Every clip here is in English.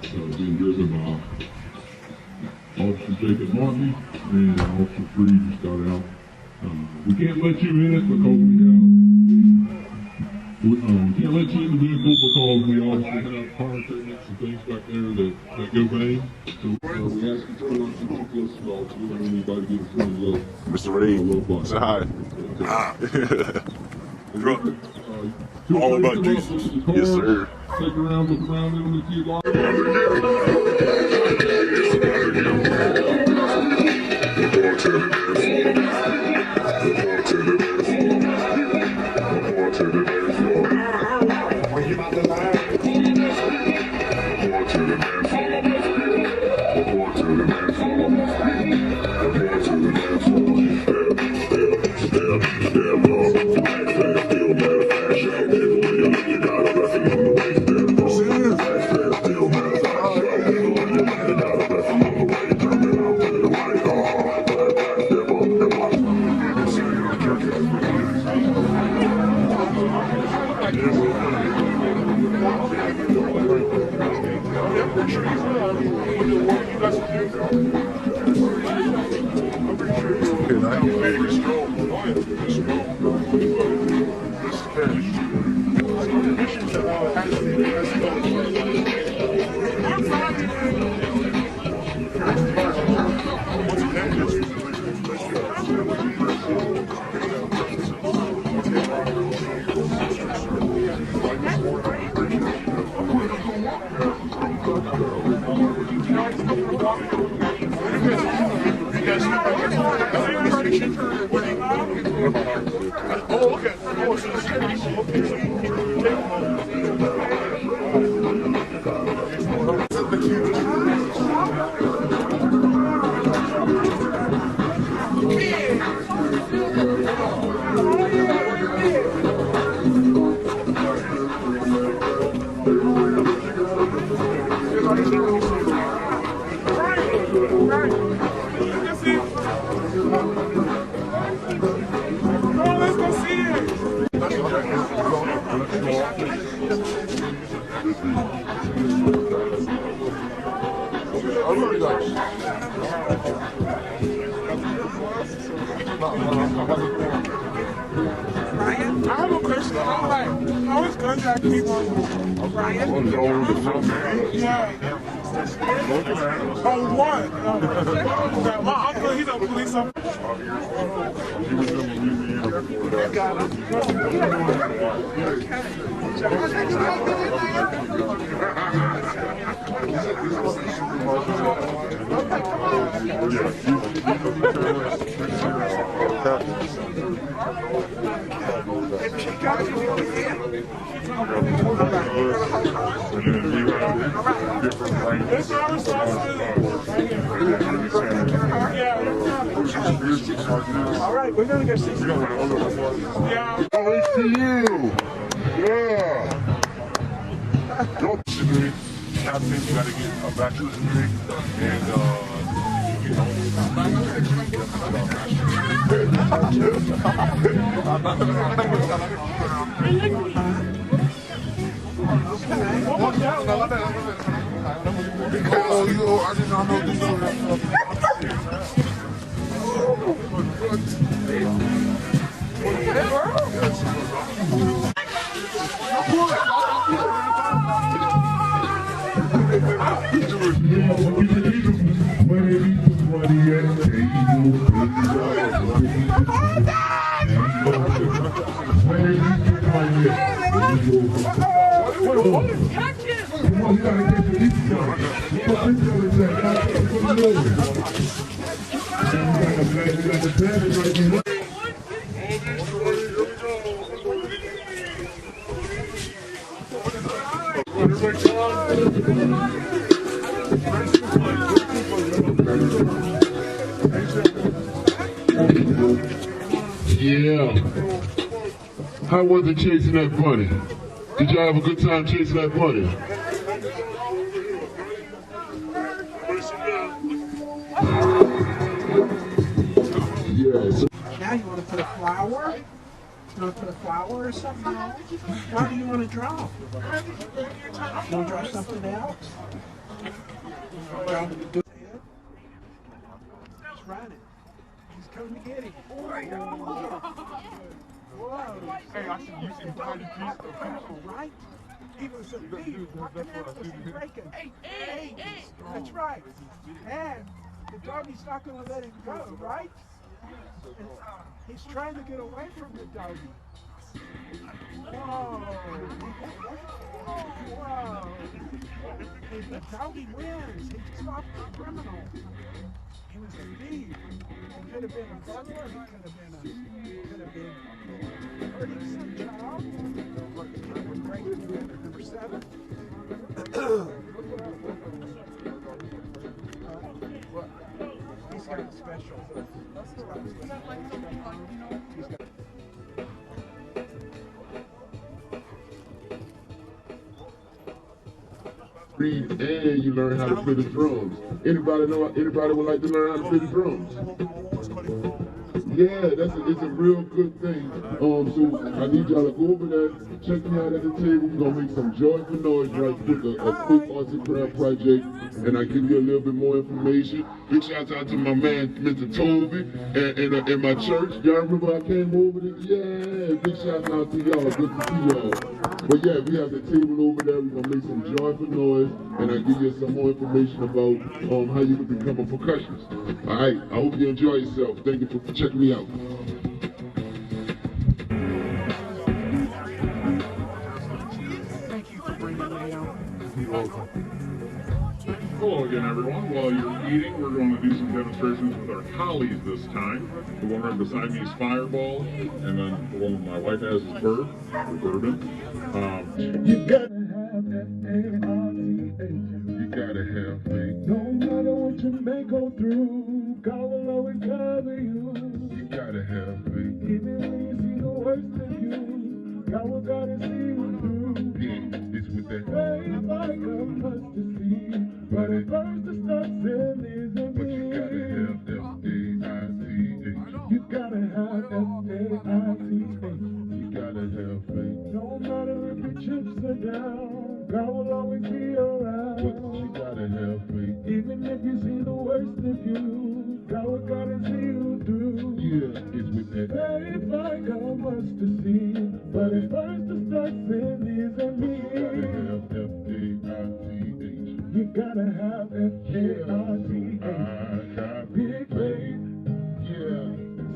being driven by Officer Jacob Martin and Officer Freed got out. We can't let you in it because we can't let you in the vehicle because we also have pyrotechnics and things back there that go bang. So we ask you to pull out some close dogs. We don't want anybody to get in front of the Mr. Reed, say hi. All about Jesus. Yes, sir. Take around, look around, and if you'd like. Ryan? I have a question. I'm like, how is contact people? Ryan? Yeah. Oh, what? My uncle, he's a police officer. It's our responsibility. All right, we're gonna go see. Yeah. HPU! Yeah! Captain, you gotta get a bachelor's degree and you know. Oh, yo, I did not know this was Yeah. How was it chasing that bunny? Did y'all have a good time chasing that bunny? Yes. Now you want to put a flower? You want to put a flower or something on? What do you want to draw? You want to draw something else? He's running. He's coming to get him. Whoa. Hey, I see you see behind the trees. Right? He was a thief. Walking out was breaking. Hey. That's right. And the doggy's not going to let him go, right? And he's trying to get away from the doggy. Whoa. The doggy wins. He stopped the criminal. He was a thief. He could have been a burglar. He could have been hurting some child. Number 7. He's got a special. Read and you learn how to play the drums. Anybody would like to learn how to play the drums? Yeah, it's a real good thing. So I need y'all to go over there, check me out at the table. We're gonna make some joyful noise right quick, a quick arts and craft project, and I give you a little bit more information. Big shout out to my man, Mr. Toby, and my church. Y'all remember I came over there? Yeah, big shout out to y'all. Good to see y'all. But yeah, we have the table over there. We're gonna make some joyful noise, and I give you some more information about how you can become a percussionist. All right, I hope you enjoy yourself. Thank you for checking me out. Thank you for bringing me on. You're welcome. Hello again, everyone. While you're eating, we're going to do some demonstrations with our collies this time. The one right beside me is Fireball, and then the one my wife has is Bird, or Bourbon. You gotta have F-A-R-T-H. You gotta have faith. No matter what you may go through, God will always cover you. You gotta have faith. Even when you see the worst of you, God will gotta see you through. Yeah, it's with that faith like a mustard seed. But at first it starts in is a But you gotta have F-A-I-T-H. You gotta have F-A-I-T-H. You gotta have faith. No matter if your chips are down, God will always be around. But you gotta have faith. Even if you see the worst of you, God will gotta see you through. Yeah, it's with that faith like a mustard seed. But at first it starts in is a me. You gotta have F-A-I-T-H. I got big faith, yeah,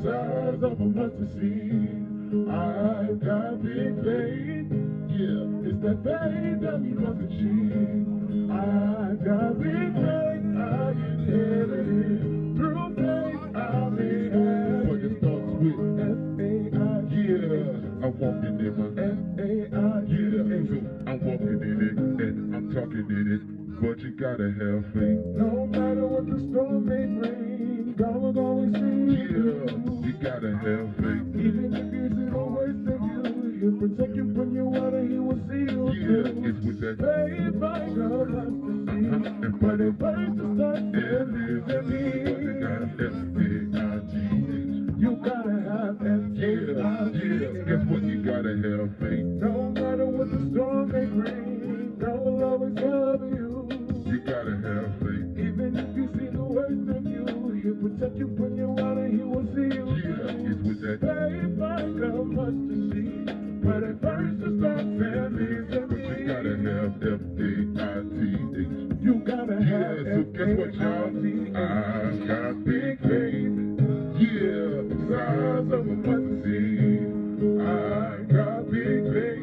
size of a mustard seed. I've got big faith, yeah, it's that faith that we must achieve. I've got big faith, I inherited through faith I may have. But it starts with F-A-I-T-H. Yeah, I'm walking in my F-A-I-T-H. Yeah, I'm walking in it and I'm talking in it. But you gotta have faith. No matter what the storm may bring, God will always see you. Yeah, you gotta have faith. Even if you see the worst of you, He'll protect you from your water, He will see you. Yeah, it's with that faith like a mustard seed. But at first it starts in me. You gotta have F-A-I-T-H. Guess what? You gotta have faith. No matter what the storm may bring, God will always cover you. You gotta have faith. Even if you see the worst of you, He'll protect you from your water, He will see you. Yeah, it's with that faith like a mustard seed. But at first it starts in me. But you gotta have F-A-I-T-H. You gotta have F-A-I-T-H. So guess what, y'all? I've got big faith. Yeah, size of a mustard seed. I've got big faith.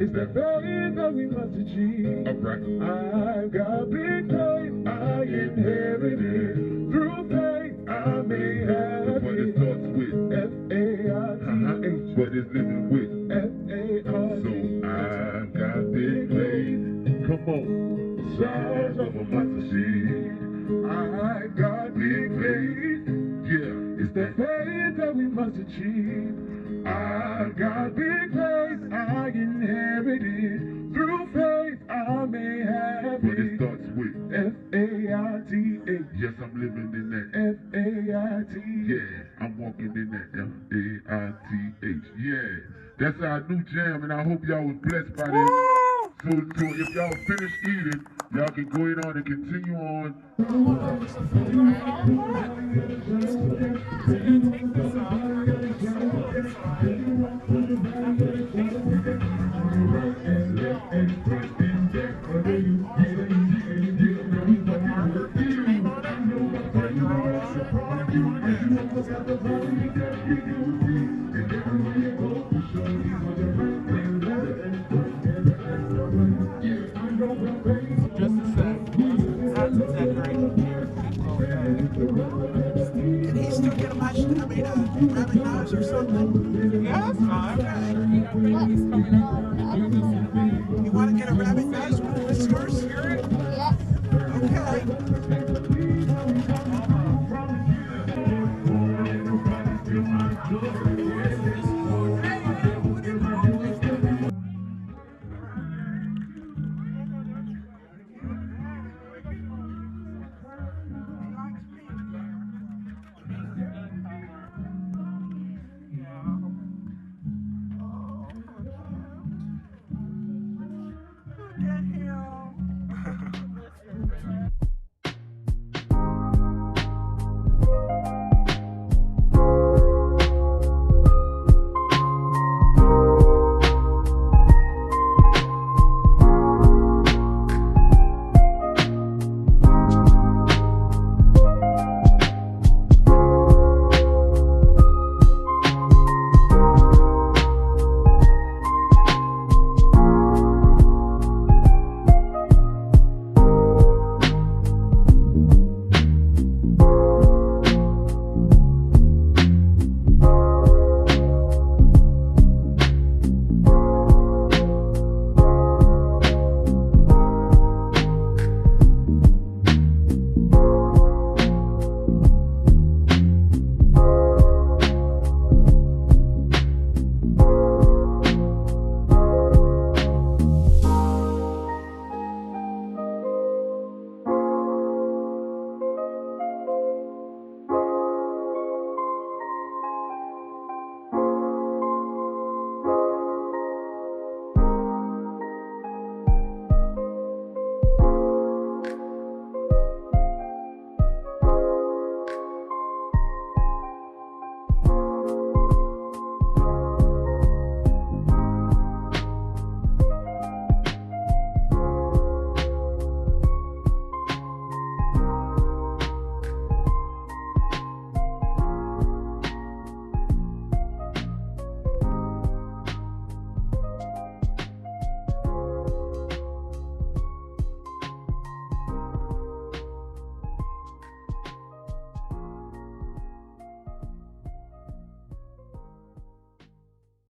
It's that faith that we must achieve. Alright. I've got big faith, I inherited. Through faith, I may have but it starts with F-A-I-T-H. But it's living with F-A-I-T-H. So I've got big faith. Come on. Size of a mustard seed. I've got big faith. Yeah, it's that faith that we must achieve. I've got big faith, I inherited. Through faith, I may have but it starts with F-A-I-T-H. Yes, I'm living in that F-A-I-T-H. Yeah, I'm walking in that F-A-I-T-H. Yeah, that's our new jam, and I hope y'all was blessed by that. So if y'all finish eating, y'all can go in on and continue on. Just a sec. How's the decorating here? Can he still get a rabbit nose or something? Yeah, that's fine. You want to get a rabbit nose with whiskers? Yes. Okay.